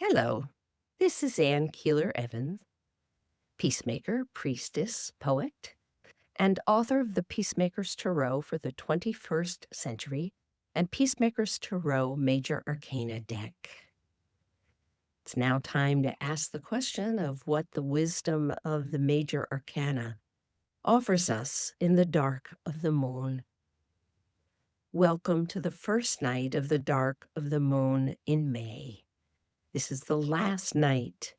Hello, this is Ann Keeler Evans, peacemaker, priestess, poet, and author of the Peacemaker's Tarot for the 21st century and Peacemaker's Tarot Major Arcana deck. It's now time to ask the question of what the wisdom of the Major Arcana offers us in the dark of the moon. Welcome to the first night of the dark of the moon in May. This is the last night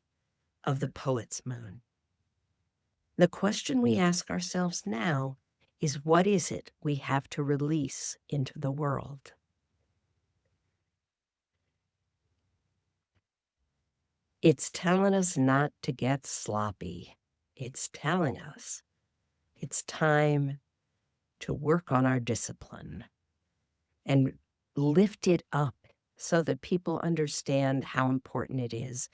of the poet's moon. The question we ask ourselves now is, what is it we have to release into the world? It's telling us not to get sloppy. It's telling us it's time to work on our discipline and lift it up so that people understand how important it is.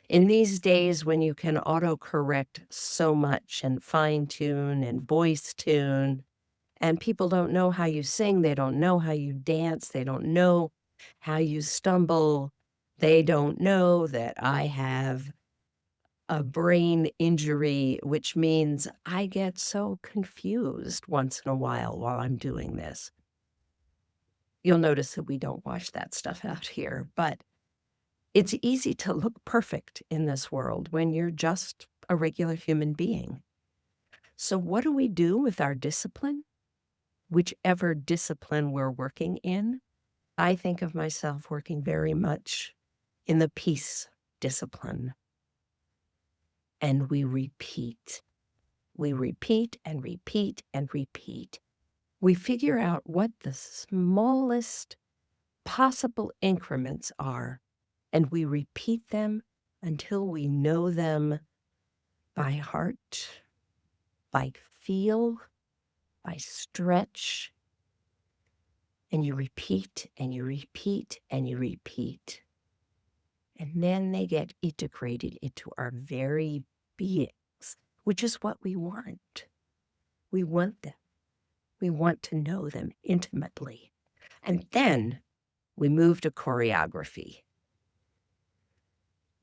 In these days when you can autocorrect so much and fine tune and voice tune, and people don't know how you sing, they don't know how you dance, they don't know how you stumble, they don't know that I have a brain injury, which means I get so confused once in a while I'm doing this. You'll notice that we don't wash that stuff out here, but it's easy to look perfect in this world when you're just a regular human being. So what do we do with our discipline? Whichever discipline we're working in, I think of myself working very much in the peace discipline. And we repeat. We repeat and repeat and repeat. We figure out what the smallest possible increments are, and we repeat them until we know them by heart, by feel, by stretch. And you repeat and you repeat and you repeat. And then they get integrated into our very beings, which is what we want. We want them. We want to know them intimately. And then we move to choreography.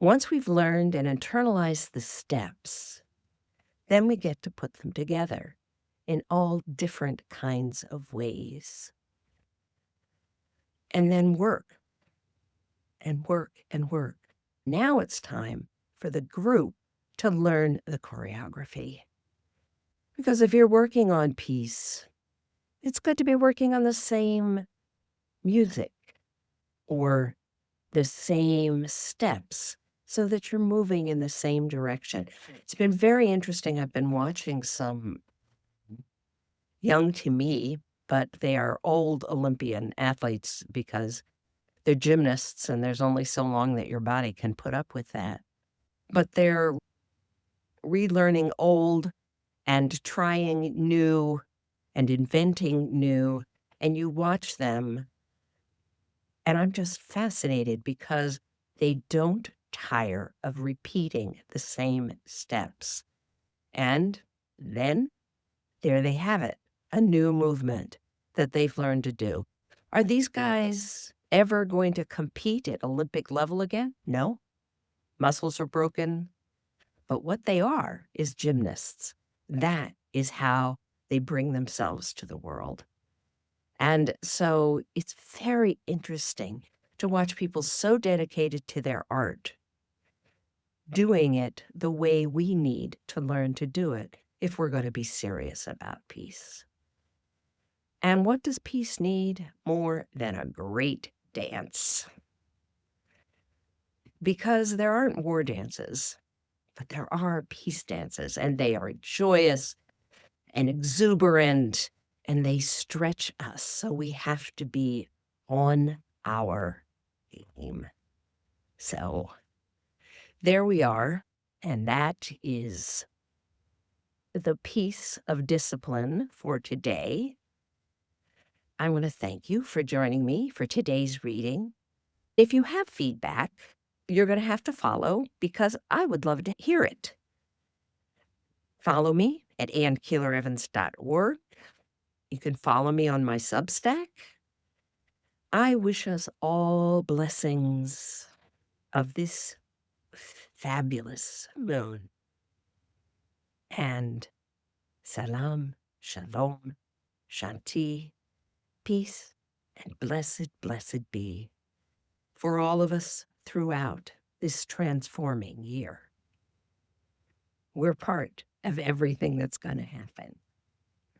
Once we've learned and internalized the steps, then we get to put them together in all different kinds of ways. And then work and work and work. Now it's time for the group to learn the choreography. Because if you're working on peace, it's good to be working on the same music or the same steps so that you're moving in the same direction. It's been very interesting. I've been watching some young to me, but they are old Olympian athletes because they're gymnasts and there's only so long that your body can put up with that. But they're relearning old and trying new and inventing new, and you watch them, and I'm just fascinated because they don't tire of repeating the same steps. And then there they have it, a new movement that they've learned to do. Are these guys ever going to compete at Olympic level again? No. Muscles are broken. But what they are is gymnasts. That is how they bring themselves to the world. And so it's very interesting to watch people so dedicated to their art, doing it the way we need to learn to do it if we're going to be serious about peace. And what does peace need more than a great dance? Because there aren't war dances, but there are peace dances, and they are joyous and exuberant, and they stretch us. So we have to be on our game. So there we are, and that is the piece of discipline for today. I want to thank you for joining me for today's reading. If you have feedback, you're going to have to follow because I would love to hear it. Follow me at AnnKeelerEvans.org. You can follow me on my Substack. I wish us all blessings. of this fabulous moon. And salam, shalom, shanti, peace, and blessed be for all of us throughout this transforming year. We're part of everything that's going to happen.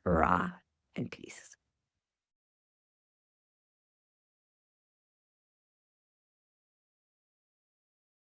Hurrah and peace.